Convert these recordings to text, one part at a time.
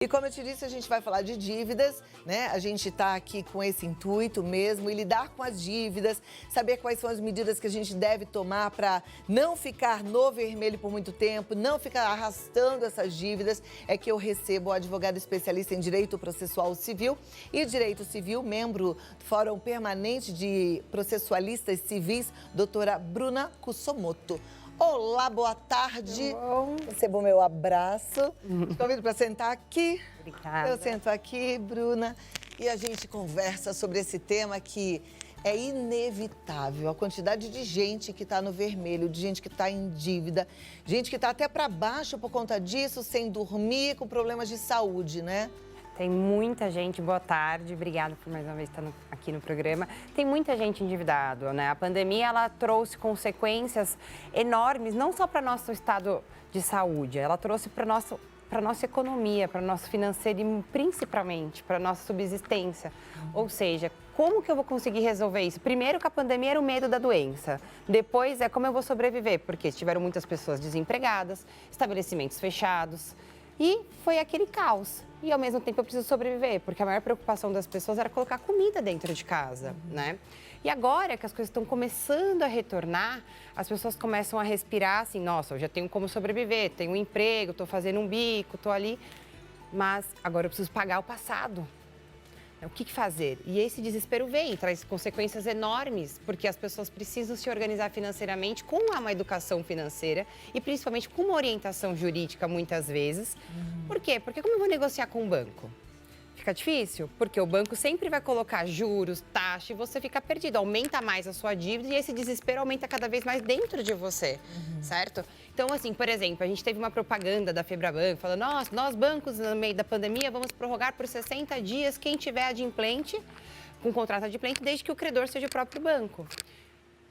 E como eu te disse, a gente vai falar de dívidas, né? A gente está aqui com esse intuito mesmo, e lidar com as dívidas, saber quais são as medidas que a gente deve tomar para não ficar no vermelho por muito tempo, não ficar arrastando essas dívidas. É que eu recebo o advogado especialista em Direito Processual Civil e Direito Civil, membro do Fórum Permanente de Processualistas Civis, doutora Bruna Kusomoto. Olá, boa tarde. Bom. Recebo o meu abraço. Te convido para sentar aqui. Obrigada. Eu sento aqui, Bruna, e a gente conversa sobre esse tema que é inevitável. A quantidade de gente que está no vermelho, de gente que está em dívida, gente que está até para baixo por conta disso, sem dormir, com problemas de saúde, né? Tem muita gente, boa tarde, obrigada por mais uma vez estar aqui no programa. Tem muita gente endividada, né? A pandemia, ela trouxe consequências enormes, não só para nosso estado de saúde, ela trouxe para nossa economia, para nosso financeiro e principalmente para nossa subsistência. Ou seja, como que eu vou conseguir resolver isso? Primeiro, que a pandemia era o medo da doença. Depois, é como eu vou sobreviver, porque tiveram muitas pessoas desempregadas, estabelecimentos fechados. E foi aquele caos. E, ao mesmo tempo, eu preciso sobreviver, porque a maior preocupação das pessoas era colocar comida dentro de casa, né? E agora que as coisas estão começando a retornar, as pessoas começam a respirar assim, nossa, eu já tenho como sobreviver, tenho um emprego, estou fazendo um bico, estou ali, mas agora eu preciso pagar o passado. O que fazer? E esse desespero vem, traz consequências enormes, porque as pessoas precisam se organizar financeiramente com uma educação financeira e principalmente com uma orientação jurídica, muitas vezes. Por quê? Porque como eu vou negociar com o banco? Fica difícil, porque o banco sempre vai colocar juros, taxa e você fica perdido. Aumenta mais a sua dívida e esse desespero aumenta cada vez mais dentro de você, certo? Então, assim, por exemplo, a gente teve uma propaganda da Febraban falando, nossa, nós bancos, no meio da pandemia, vamos prorrogar por 60 dias quem tiver adimplente, com contrato adimplente, desde que o credor seja o próprio banco.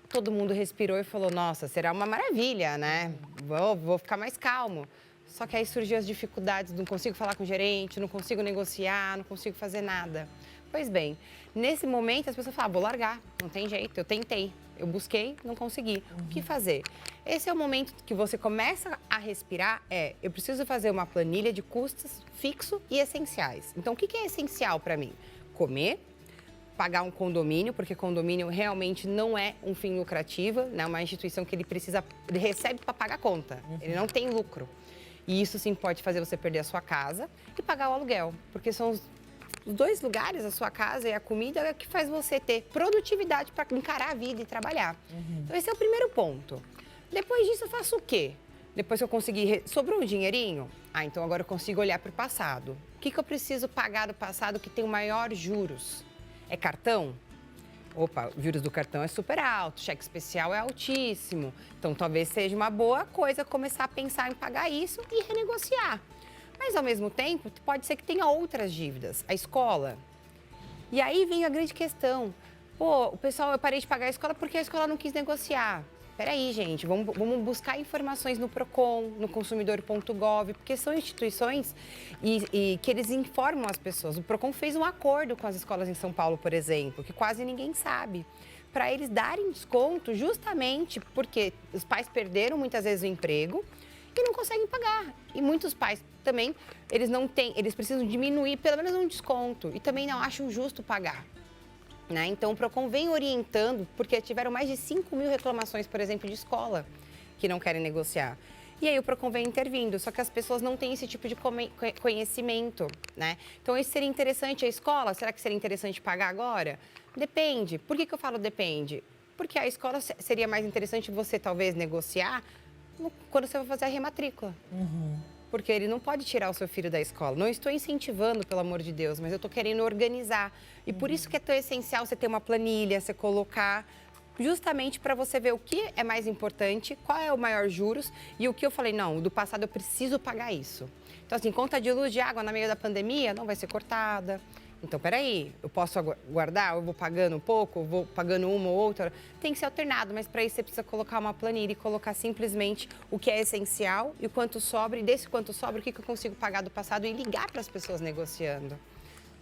Todo mundo respirou e falou, nossa, será uma maravilha, né? Vou ficar mais calmo. Só que aí surgiu as dificuldades, não consigo falar com o gerente, não consigo negociar, não consigo fazer nada. Pois bem, nesse momento as pessoas falam, vou largar, não tem jeito, eu tentei, eu busquei, não consegui. O que fazer? Esse é o momento que você começa a respirar, eu preciso fazer uma planilha de custos fixo e essenciais. Então, o que é essencial para mim? Comer, pagar um condomínio, porque condomínio realmente não é um fim lucrativo, né? Uma instituição que ele recebe para pagar a conta, ele não tem lucro. E isso sim pode fazer você perder a sua casa e pagar o aluguel, porque são os dois lugares, a sua casa e a comida, que faz você ter produtividade para encarar a vida e trabalhar. Então esse é o primeiro ponto. Depois disso eu faço o quê? Depois que eu conseguir, sobrou um dinheirinho? Então agora eu consigo olhar para o passado. O que eu preciso pagar do passado que tem o maior juros? É cartão? Opa, os juros do cartão é super alto, cheque especial é altíssimo. Então, talvez seja uma boa coisa começar a pensar em pagar isso e renegociar. Mas, ao mesmo tempo, pode ser que tenha outras dívidas. A escola. E aí vem a grande questão. Pô, o pessoal, eu parei de pagar a escola porque a escola não quis negociar. Peraí, gente, vamos buscar informações no Procon, no consumidor.gov, porque são instituições e que eles informam as pessoas. O Procon fez um acordo com as escolas em São Paulo, por exemplo, que quase ninguém sabe, para eles darem desconto justamente porque os pais perderam muitas vezes o emprego e não conseguem pagar. E muitos pais também, eles precisam diminuir pelo menos um desconto e também não acham justo pagar. Né? Então, o Procon vem orientando, porque tiveram mais de 5 mil reclamações, por exemplo, de escola, que não querem negociar. E aí o Procon vem intervindo, só que as pessoas não têm esse tipo de conhecimento, né? Então, isso seria interessante, a escola, será que seria interessante pagar agora? Depende. Por que eu falo depende? Porque a escola seria mais interessante você, talvez, negociar quando você vai fazer a rematrícula. Porque ele não pode tirar o seu filho da escola. Não estou incentivando, pelo amor de Deus, mas eu estou querendo organizar. E por isso que é tão essencial você ter uma planilha, você colocar, justamente para você ver o que é mais importante, qual é o maior juros e o que eu falei, não, do passado eu preciso pagar isso. Então, assim, conta de luz, de água no meio da pandemia não vai ser cortada. Então, peraí, eu posso guardar, eu vou pagando um pouco, eu vou pagando uma ou outra. Tem que ser alternado, mas para isso você precisa colocar uma planilha e colocar simplesmente o que é essencial e o quanto sobra. E desse quanto sobra, o que eu consigo pagar do passado e ligar para as pessoas negociando.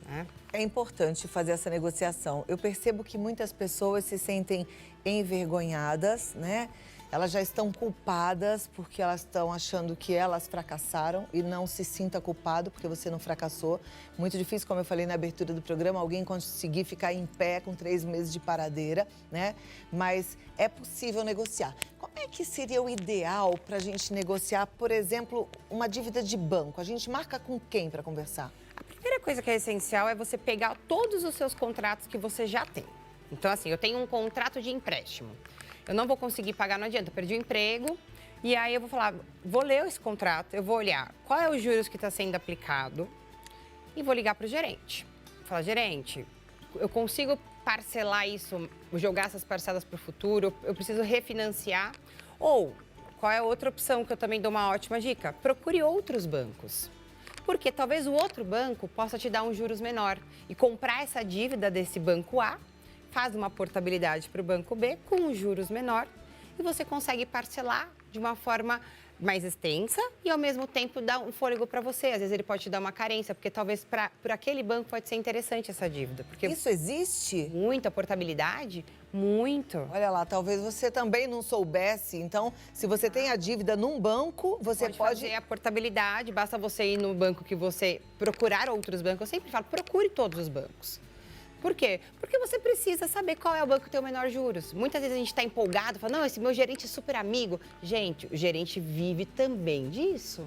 Né? É importante fazer essa negociação. Eu percebo que muitas pessoas se sentem envergonhadas, né? elas já estão culpadas porque elas estão achando que elas fracassaram e não se sinta culpado porque você não fracassou. Muito difícil, como eu falei na abertura do programa, alguém conseguir ficar em pé com 3 meses de paradeira, né? Mas é possível negociar. Como é que seria o ideal para a gente negociar, por exemplo, uma dívida de banco? A gente marca com quem para conversar? A primeira coisa que é essencial é você pegar todos os seus contratos que você já tem. Então, assim, eu tenho um contrato de empréstimo. Eu não vou conseguir pagar, não adianta, eu perdi o emprego. E aí eu vou falar, vou ler esse contrato, eu vou olhar qual é os juros que está sendo aplicado e vou ligar para o gerente. Falar, gerente, eu consigo parcelar isso, jogar essas parcelas para o futuro, eu preciso refinanciar. Ou, qual é a outra opção que eu também dou uma ótima dica? Procure outros bancos. Porque talvez o outro banco possa te dar um juros menor e comprar essa dívida desse banco A, faz uma portabilidade para o banco B com um juros menor e você consegue parcelar de uma forma mais extensa e, ao mesmo tempo, dar um fôlego para você. Às vezes, ele pode te dar uma carência, porque talvez por aquele banco pode ser interessante essa dívida. Porque isso existe? Muita portabilidade, muito. Olha lá, talvez você também não soubesse. Então, se você tem a dívida num banco, você pode fazer a portabilidade, basta você ir no banco que você procurar outros bancos. Eu sempre falo, procure todos os bancos. Por quê? Porque você precisa saber qual é o banco que tem o menor juros. Muitas vezes a gente está empolgado, fala, não, esse meu gerente é super amigo. Gente, o gerente vive também disso.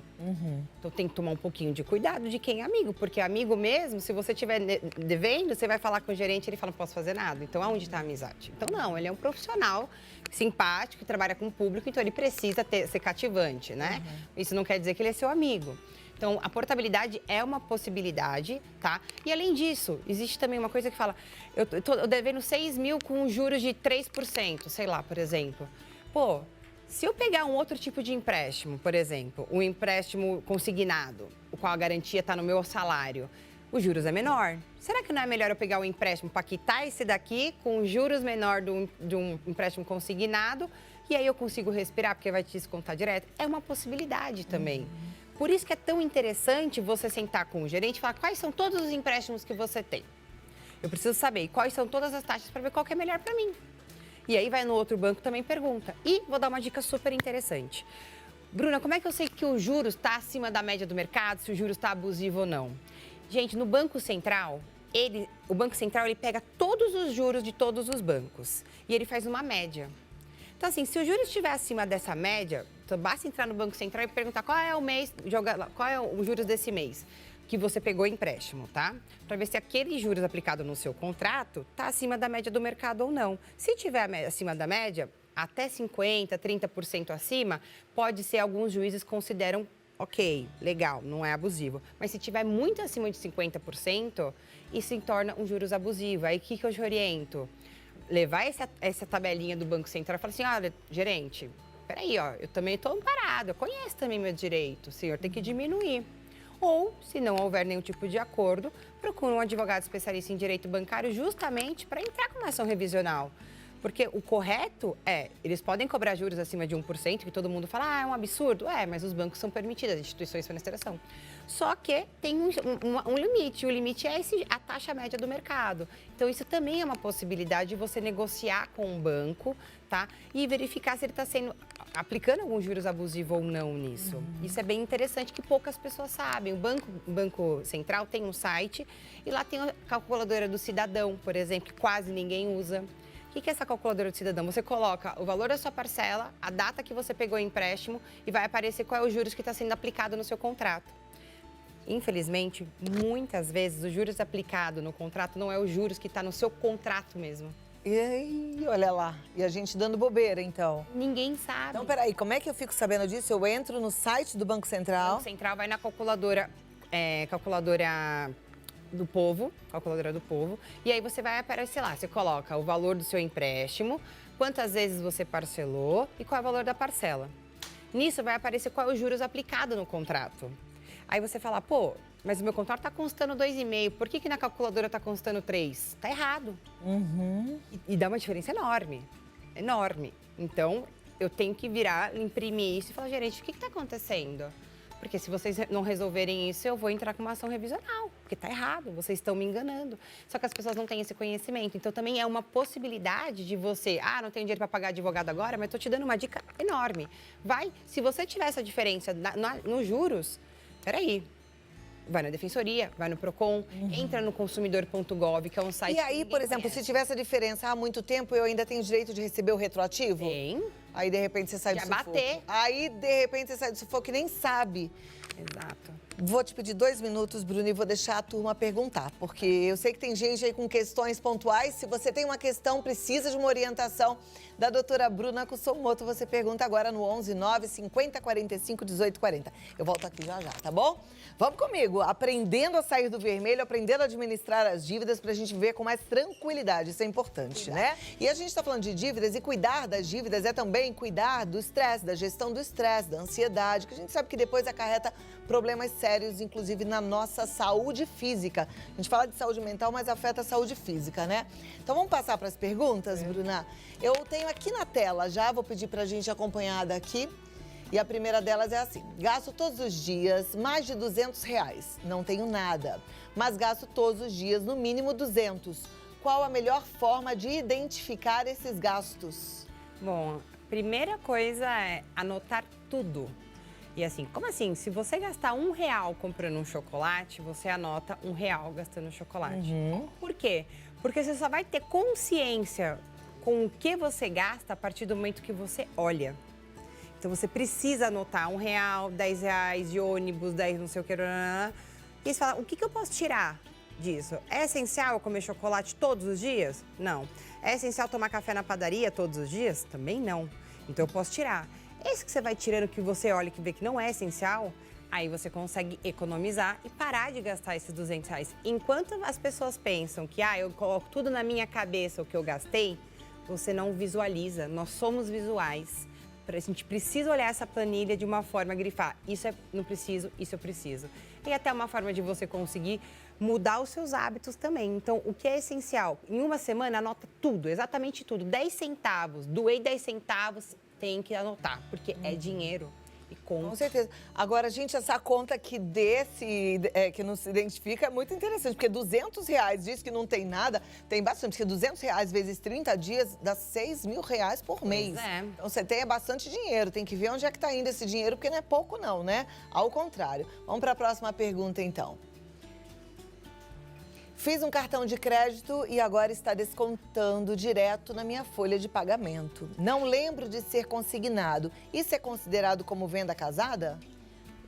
Então tem que tomar um pouquinho de cuidado de quem é amigo, porque amigo mesmo, se você estiver devendo, você vai falar com o gerente e ele fala, não posso fazer nada. Então, aonde está a amizade? Então, não, ele é um profissional simpático, que trabalha com o público, então ele precisa ser cativante, né? Isso não quer dizer que ele é seu amigo. Então, a portabilidade é uma possibilidade, tá? E, além disso, existe também uma coisa que fala, eu tô devendo 6 mil com juros de 3%, sei lá, por exemplo. Pô, se eu pegar um outro tipo de empréstimo, por exemplo, um empréstimo consignado, o qual a garantia está no meu salário, os juros é menor. Será que não é melhor eu pegar um empréstimo para quitar esse daqui com juros menor de um empréstimo consignado e aí eu consigo respirar porque vai te descontar direto? É uma possibilidade também. Por isso que é tão interessante você sentar com o gerente e falar quais são todos os empréstimos que você tem. Eu preciso saber quais são todas as taxas para ver qual que é melhor para mim. E aí vai no outro banco também pergunta. E vou dar uma dica super interessante. Bruna, como é que eu sei que o juros está acima da média do mercado, se o juros está abusivo ou não? Gente, no Banco Central, o Banco Central ele pega todos os juros de todos os bancos e ele faz uma média. Então, assim, se o juros estiver acima dessa média, então basta entrar no Banco Central e perguntar qual é o mês, qual é o juros desse mês que você pegou empréstimo, tá? Para ver se aquele juros aplicado no seu contrato está acima da média do mercado ou não. Se estiver acima da média, até 50%, 30% acima, pode ser, alguns juízes consideram ok, legal, não é abusivo. Mas se estiver muito acima de 50%, isso se torna um juros abusivo. Aí, o que eu te oriento? Levar essa tabelinha do Banco Central e falar assim, olha, gerente, peraí, ó, eu também estou amparado, eu conheço também meu direito, o senhor tem que diminuir. Ou, se não houver nenhum tipo de acordo, procure um advogado especialista em direito bancário justamente para entrar com uma ação revisional. Porque o correto é, eles podem cobrar juros acima de 1%, que todo mundo fala, é um absurdo. É, mas os bancos são permitidos, as instituições financeiras são. Só que tem um limite, o limite é a taxa média do mercado. Então, isso também é uma possibilidade de você negociar com o banco, tá? E verificar se ele está aplicando algum juros abusivo ou não nisso. Isso é bem interessante, que poucas pessoas sabem. O Banco Central tem um site e lá tem a calculadora do cidadão, por exemplo, que quase ninguém usa. O que é essa calculadora do cidadão? Você coloca o valor da sua parcela, a data que você pegou o empréstimo e vai aparecer qual é o juros que está sendo aplicado no seu contrato. Infelizmente, muitas vezes, o juros aplicado no contrato não é o juros que está no seu contrato mesmo. E aí, olha lá, e a gente dando bobeira, então. Ninguém sabe. Então, peraí, como é que eu fico sabendo disso? Eu entro no site do Banco Central. O Banco Central vai na calculadora do povo, calculadora do povo, e aí você vai aparecer lá, você coloca o valor do seu empréstimo, quantas vezes você parcelou e qual é o valor da parcela. Nisso vai aparecer qual é o juros aplicado no contrato. Aí você fala, pô, mas o meu contrato está constando 2,5, por que na calculadora está constando 3? Tá errado. E dá uma diferença enorme, enorme. Então, eu tenho que virar, imprimir isso e falar, gerente, o que está acontecendo? Porque se vocês não resolverem isso, eu vou entrar com uma ação revisional, porque está errado, vocês estão me enganando. Só que as pessoas não têm esse conhecimento. Então, também é uma possibilidade de você, não tenho dinheiro para pagar advogado agora, mas estou te dando uma dica enorme. Se você tiver essa diferença nos juros, peraí. Vai na Defensoria, vai no Procon, entra no consumidor.gov, que é um site... E aí, por exemplo, se tiver essa diferença há muito tempo, eu ainda tenho direito de receber o retroativo? Tem. Aí, de repente, você sai do sufoco. bater. Aí, de repente, você sai do sufoco e nem sabe. Exato. Vou te pedir 2 minutos, Bruno, e vou deixar a turma perguntar, porque eu sei que tem gente aí com questões pontuais. Se você tem uma questão, precisa de uma orientação da doutora Bruna Kussomoto, você pergunta agora no 11 9 50 45 18 40. Eu volto aqui já, tá bom? Vamos comigo, aprendendo a sair do vermelho, aprendendo a administrar as dívidas para a gente ver com mais tranquilidade. Isso é importante, né? E a gente está falando de dívidas e cuidar das dívidas é também cuidar do estresse, da gestão do estresse, da ansiedade, que a gente sabe que depois acarreta problemas sérios, inclusive na nossa saúde física. A gente fala de saúde mental, mas afeta a saúde física, né? Então vamos passar para as perguntas, Bruna? Eu tenho aqui na tela já, vou pedir para a gente acompanhar daqui. E a primeira delas é assim: gasto todos os dias mais de R$200. Não tenho nada, mas gasto todos os dias no mínimo 200. Qual a melhor forma de identificar esses gastos? Bom, a primeira coisa é anotar tudo. E assim, como assim? Se você gastar R$1 comprando um chocolate, você anota R$1 gastando chocolate. Por quê? Porque você só vai ter consciência com o que você gasta a partir do momento que você olha. Então, você precisa anotar R$1, R$10 de ônibus, 10 não sei o que. E você fala, o que eu posso tirar disso? É essencial eu comer chocolate todos os dias? Não. É essencial tomar café na padaria todos os dias? Também não. Então, eu posso tirar. Esse que você vai tirando, que você olha e vê que não é essencial, aí você consegue economizar e parar de gastar esses R$200. Enquanto as pessoas pensam que, eu coloco tudo na minha cabeça o que eu gastei, você não visualiza. Nós somos visuais. A gente precisa olhar essa planilha de uma forma, grifar, isso é não preciso, isso eu preciso. E até uma forma de você conseguir mudar os seus hábitos também. Então, o que é essencial? Em uma semana, anota tudo, exatamente tudo. 10 centavos, doei 10 centavos, tem que anotar, porque é dinheiro. E conta. Com certeza. Agora, gente, essa conta aqui que não se identifica é muito interessante, porque R$200 diz que não tem nada, tem bastante, porque R$200 vezes 30 dias dá R$6.000 por mês. Pois é. Então, você tem bastante dinheiro, tem que ver onde é que está indo esse dinheiro, porque não é pouco não, né? Ao contrário. Vamos para a próxima pergunta, então. Fiz um cartão de crédito e agora está descontando direto na minha folha de pagamento. Não lembro de ser consignado. Isso é considerado como venda casada?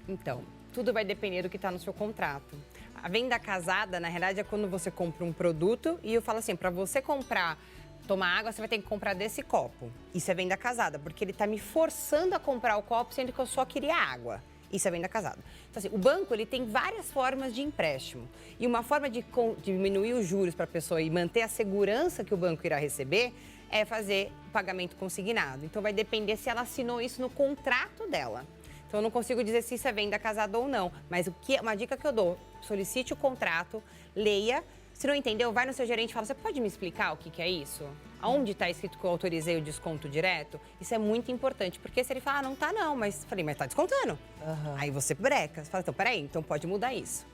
Então, tudo vai depender do que está no seu contrato. A venda casada, na realidade, é quando você compra um produto e eu falo assim, para você tomar água, você vai ter que comprar desse copo. Isso é venda casada, porque ele está me forçando a comprar o copo, sendo que eu só queria água. Isso é venda casada. Então, assim, o banco ele tem várias formas de empréstimo. E uma forma de diminuir os juros para a pessoa e manter a segurança que o banco irá receber é fazer o pagamento consignado. Então, vai depender se ela assinou isso no contrato dela. Então, eu não consigo dizer se isso é venda casada ou não. Mas uma dica que eu dou, solicite o contrato, leia. Se não entendeu, vai no seu gerente e fala, você pode me explicar o que é isso? Aonde está escrito que eu autorizei o desconto direto? Isso é muito importante, porque se ele falar, não tá não, mas falei, mas tá descontando. Aí você breca, você fala, então peraí, então pode mudar isso.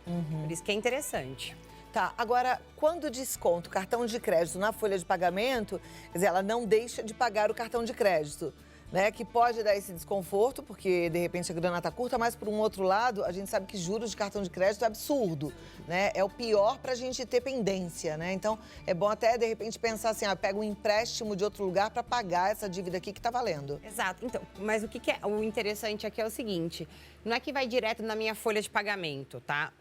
Por isso que é interessante. Tá, agora, quando desconto o cartão de crédito na folha de pagamento, quer dizer, ela não deixa de pagar o cartão de crédito, né? Que pode dar esse desconforto, porque de repente a grana tá curta, mas por um outro lado, a gente sabe que juros de cartão de crédito é absurdo, né? É o pior pra gente ter pendência, né? Então, é bom até de repente pensar assim, pega um empréstimo de outro lugar para pagar essa dívida aqui que tá valendo. Exato. Então, mas o interessante aqui é o seguinte, não é que vai direto na minha folha de pagamento, tá?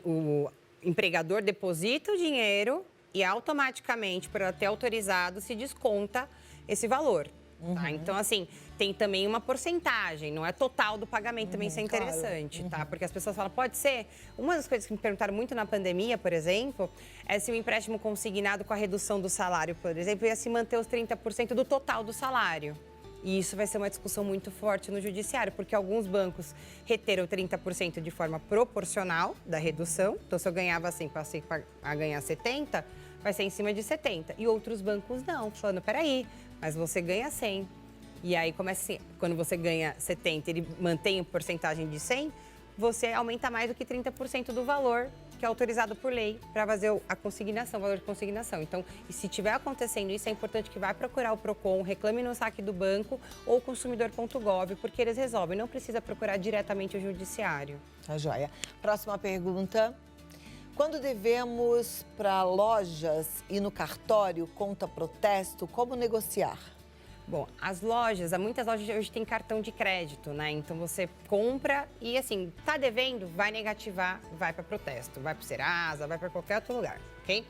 O empregador deposita o dinheiro e automaticamente, por ela ter autorizado, se desconta esse valor. Tá? Então, assim, tem também uma porcentagem, não é total do pagamento, também isso é interessante, claro. Tá? Porque as pessoas falam, pode ser. Uma das coisas que me perguntaram muito na pandemia, por exemplo, é se o empréstimo consignado com a redução do salário, por exemplo, ia se manter os 30% do total do salário. E isso vai ser uma discussão muito forte no judiciário, porque alguns bancos reteram 30% de forma proporcional da redução. Então, se eu ganhava 100, passei a ganhar 70, vai ser em cima de 70. E outros bancos não, falando, peraí, mas você ganha 100. E aí começa assim, quando você ganha 70, ele mantém a porcentagem de 100, você aumenta mais do que 30% do valor que é autorizado por lei para fazer a consignação, o valor de consignação. Então, e se estiver acontecendo isso, é importante que vá procurar o PROCON, reclame no saque do banco ou consumidor.gov, porque eles resolvem, não precisa procurar diretamente o judiciário. Tá joia. Próxima pergunta. Quando devemos para lojas e no cartório, conta protesto, como negociar? Bom, muitas lojas hoje têm cartão de crédito, né? Então você compra e assim, tá devendo, vai negativar, vai para protesto, vai para o Serasa, vai para qualquer outro lugar, ok?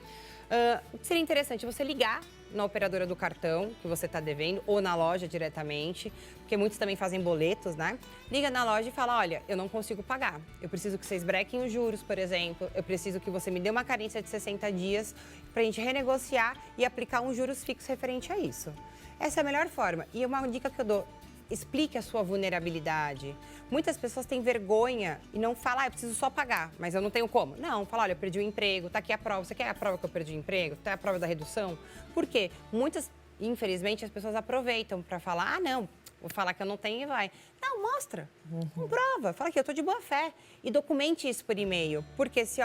O que seria interessante você ligar na operadora do cartão que você está devendo ou na loja diretamente, porque muitos também fazem boletos, né? Liga na loja e fala, olha, eu não consigo pagar, eu preciso que vocês brequem os juros, por exemplo, eu preciso que você me dê uma carência de 60 dias para a gente renegociar e aplicar um juros fixos referente a isso. Essa é a melhor forma. E uma dica que eu dou, explique a sua vulnerabilidade. Muitas pessoas têm vergonha e não falam, eu preciso só pagar, mas eu não tenho como. Não, fala, olha, eu perdi o emprego, tá aqui a prova. Você quer a prova que eu perdi o emprego? Tá a prova da redução? Por quê? Infelizmente, as pessoas aproveitam para falar, não, vou falar que eu não tenho e vai. Não, mostra, comprova, fala que eu estou de boa fé e documente isso por e-mail, porque se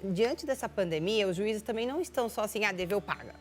diante dessa pandemia, os juízes também não estão só assim, deveu, paga.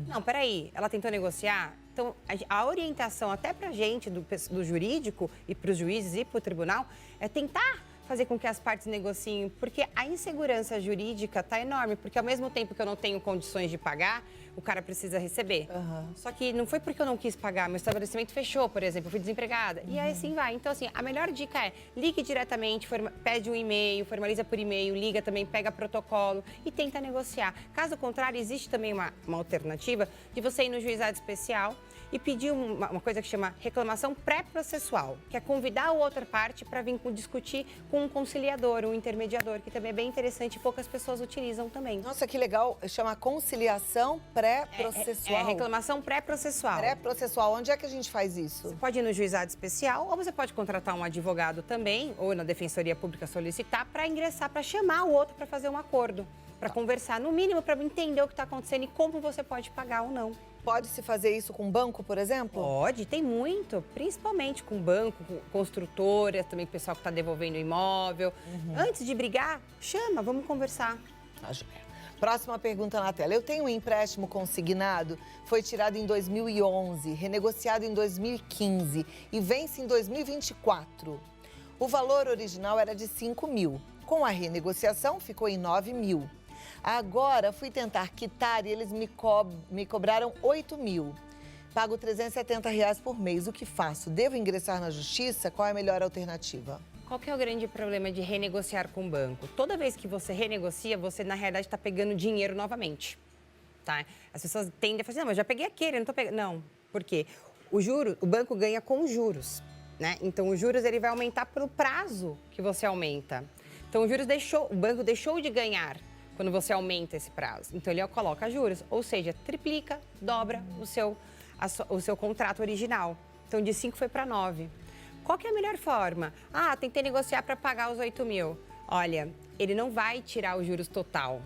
Não, peraí, ela tentou negociar? Então, a orientação até para a gente do jurídico e para os juízes e para o tribunal é tentar fazer com que as partes negociem, porque a insegurança jurídica está enorme, porque ao mesmo tempo que eu não tenho condições de pagar, o cara precisa receber. Só que não foi porque eu não quis pagar, meu estabelecimento fechou, por exemplo, eu fui desempregada. E aí assim vai. Então, assim, a melhor dica é ligue diretamente, pede um e-mail, formaliza por e-mail, liga também, pega protocolo e tenta negociar. Caso contrário, existe também uma alternativa de você ir no juizado especial e pedir uma coisa que chama reclamação pré-processual, que é convidar a outra parte para vir discutir com um conciliador, um intermediador, que também é bem interessante e poucas pessoas utilizam também. Nossa, que legal. Chama conciliação pré-processual. Reclamação pré-processual. Pré-processual. Onde é que a gente faz isso? Você pode ir no juizado especial ou você pode contratar um advogado também, ou na Defensoria Pública solicitar, para ingressar, para chamar o outro para fazer um acordo, para conversar, no mínimo, para entender o que está acontecendo e como você pode pagar ou não. Pode-se fazer isso com banco, por exemplo? Pode, tem muito, principalmente com banco, com construtora, também o pessoal que está devolvendo o imóvel. Antes de brigar, chama, vamos conversar. Tá joia. Próxima pergunta na tela. Eu tenho um empréstimo consignado, foi tirado em 2011, renegociado em 2015 e vence em 2024. O valor original era de 5 mil. Com a renegociação, ficou em 9 mil. Agora, fui tentar quitar e eles me cobraram 8 mil. Pago R$370 por mês. O que faço? Devo ingressar na justiça? Qual é a melhor alternativa? Qual que é o grande problema de renegociar com o banco? Toda vez que você renegocia, você, na realidade, está pegando dinheiro novamente. Tá? As pessoas tendem a falar assim, não, mas eu já peguei aquele, eu não estou pegando. Não, por quê? O banco ganha com os juros, né? Então, os juros ele vai aumentar pelo prazo que você aumenta. Então, o banco deixou de ganhar quando você aumenta esse prazo. Então, ele coloca juros, ou seja, triplica, dobra o seu contrato original. Então, de 5 foi para 9. Qual que é a melhor forma? Tentei negociar para pagar os 8 mil. Olha, ele não vai tirar os juros total.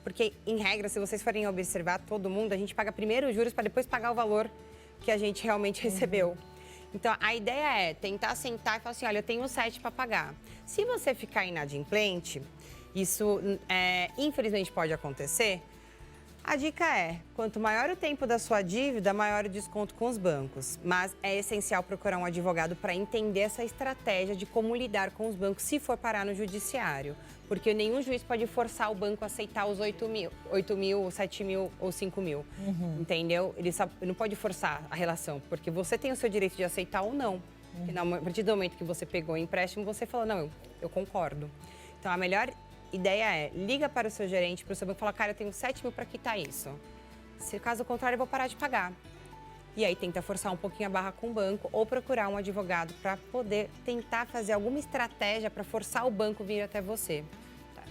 Porque, em regra, se vocês forem observar todo mundo, a gente paga primeiro os juros para depois pagar o valor que a gente realmente recebeu. Então, a ideia é tentar sentar e falar assim, olha, eu tenho 7 para pagar. Se você ficar inadimplente, isso infelizmente pode acontecer. A dica é, quanto maior o tempo da sua dívida, maior o desconto com os bancos. Mas é essencial procurar um advogado para entender essa estratégia de como lidar com os bancos se for parar no judiciário. Porque nenhum juiz pode forçar o banco a aceitar os 8 mil, 7 mil ou 5 mil. Entendeu? Ele não pode forçar a relação, porque você tem o seu direito de aceitar ou não. A partir do momento que você pegou o empréstimo, você falou, não, eu concordo. Então, a melhor ideia é, liga para o seu gerente, para o seu banco e fala, cara, eu tenho 7 mil para quitar isso. Se caso contrário, eu vou parar de pagar. E aí tenta forçar um pouquinho a barra com o banco ou procurar um advogado para poder tentar fazer alguma estratégia para forçar o banco a vir até você. Tá.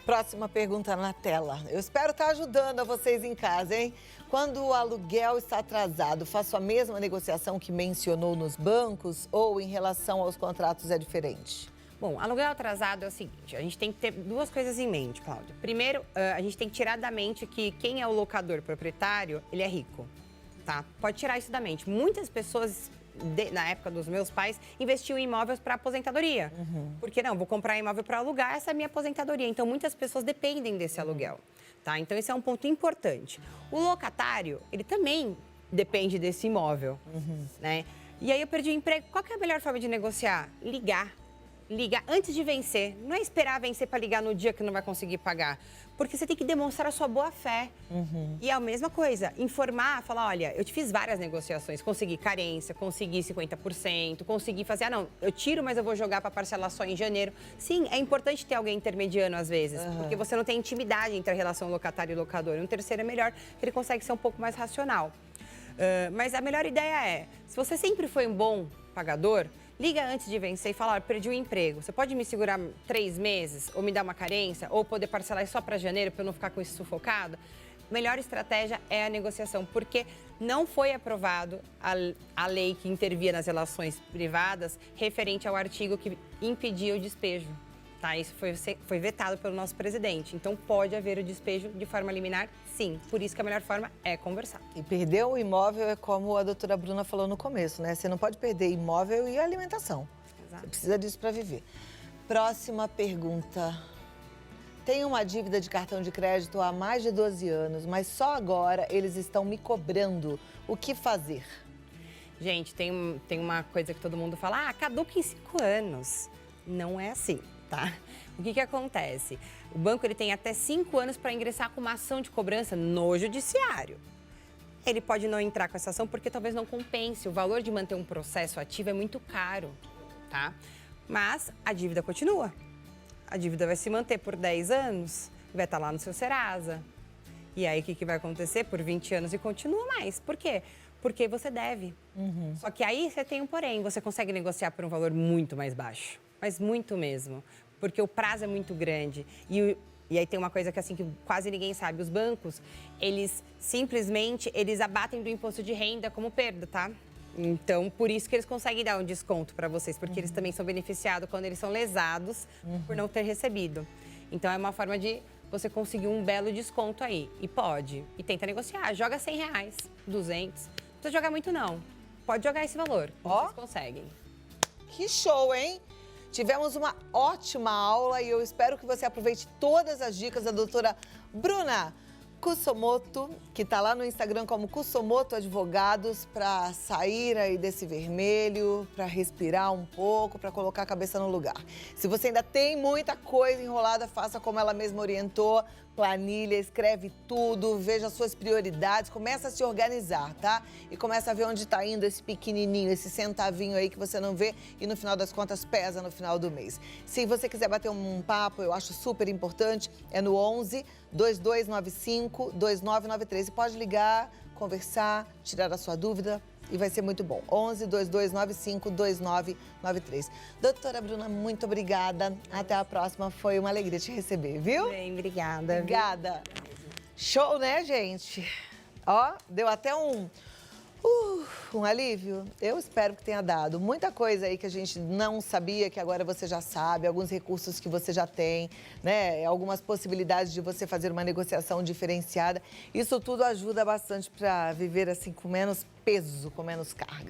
Próxima pergunta na tela. Eu espero estar ajudando a vocês em casa, hein? Quando o aluguel está atrasado, faço a mesma negociação que mencionou nos bancos ou em relação aos contratos é diferente? Bom, aluguel atrasado é o seguinte, a gente tem que ter duas coisas em mente, Cláudia. Primeiro, a gente tem que tirar da mente que quem é o locador proprietário, ele é rico, tá? Pode tirar isso da mente. Muitas pessoas na época dos meus pais, investiam em imóveis para aposentadoria. Porque não, vou comprar imóvel para alugar, essa é a minha aposentadoria. Então, muitas pessoas dependem desse aluguel. Tá? Então, esse é um ponto importante. O locatário, ele também depende desse imóvel. Né? E aí, eu perdi o emprego. Qual que é a melhor forma de negociar? Ligar antes de vencer. Não é esperar vencer para ligar no dia que não vai conseguir pagar. Porque você tem que demonstrar a sua boa-fé. E é a mesma coisa, informar, falar, olha, eu te fiz várias negociações, consegui carência, consegui 50%, consegui fazer, não, eu tiro, mas eu vou jogar para parcelar só em janeiro. Sim, é importante ter alguém intermediano às vezes, porque você não tem intimidade entre a relação locatário e locador. Um terceiro é melhor, que ele consegue ser um pouco mais racional. Mas a melhor ideia é, se você sempre foi um bom pagador, liga antes de vencer e fala, olha, perdi o emprego. Você pode me segurar 3 meses ou me dar uma carência ou poder parcelar só para janeiro para eu não ficar com isso sufocado? Melhor estratégia é a negociação, porque não foi aprovado a lei que intervia nas relações privadas referente ao artigo que impedia o despejo. Tá? Isso foi vetado pelo nosso presidente. Então, pode haver o despejo de forma liminar, sim. Por isso que a melhor forma é conversar. E perder o imóvel é como a doutora Bruna falou no começo, né? Você não pode perder imóvel e alimentação. Exato. Você precisa disso para viver. Próxima pergunta. Tenho uma dívida de cartão de crédito há mais de 12 anos, mas só agora eles estão me cobrando. O que fazer? Gente, tem uma coisa que todo mundo fala, caduca em 5 anos. Não é assim. Tá? O que acontece? O banco ele tem até 5 anos para ingressar com uma ação de cobrança no judiciário. Ele pode não entrar com essa ação porque talvez não compense. O valor de manter um processo ativo é muito caro, tá? Mas a dívida continua. A dívida vai se manter por 10 anos, vai estar lá no seu Serasa. E aí o que vai acontecer? Por 20 anos e continua mais. Por quê? Porque você deve. Só que aí você tem um porém, você consegue negociar por um valor muito mais baixo. Mas muito mesmo, porque o prazo é muito grande. E aí tem uma coisa que, assim, que quase ninguém sabe. Os bancos, eles simplesmente abatem do imposto de renda como perda, tá? Então, por isso que eles conseguem dar um desconto para vocês, porque eles também são beneficiados quando eles são lesados por não ter recebido. Então, é uma forma de você conseguir um belo desconto aí. E pode. E tenta negociar. Joga R$100, 200. Não precisa jogar muito, não. Pode jogar esse valor. Vocês conseguem. Que show, hein? Tivemos uma ótima aula e eu espero que você aproveite todas as dicas da doutora Bruna Kusomoto, que está lá no Instagram como Kusomoto Advogados, para sair aí desse vermelho, para respirar um pouco, para colocar a cabeça no lugar. Se você ainda tem muita coisa enrolada, faça como ela mesma orientou, planilha, escreve tudo, veja as suas prioridades, começa a se organizar, tá? E começa a ver onde está indo esse pequenininho, esse centavinho aí que você não vê e no final das contas pesa no final do mês. Se você quiser bater um papo, eu acho super importante, é no 11 2295 2993. E pode ligar, conversar, tirar a sua dúvida e vai ser muito bom. 11 2295 2993. Doutora Bruna, muito obrigada. Até a próxima. Foi uma alegria te receber, viu? Bem, obrigada. Obrigada. Show, né, gente? Ó, deu até um alívio. Eu espero que tenha dado. Muita coisa aí que a gente não sabia, que agora você já sabe, alguns recursos que você já tem, né? Algumas possibilidades de você fazer uma negociação diferenciada. Isso tudo ajuda bastante para viver assim com menos peso, com menos carga.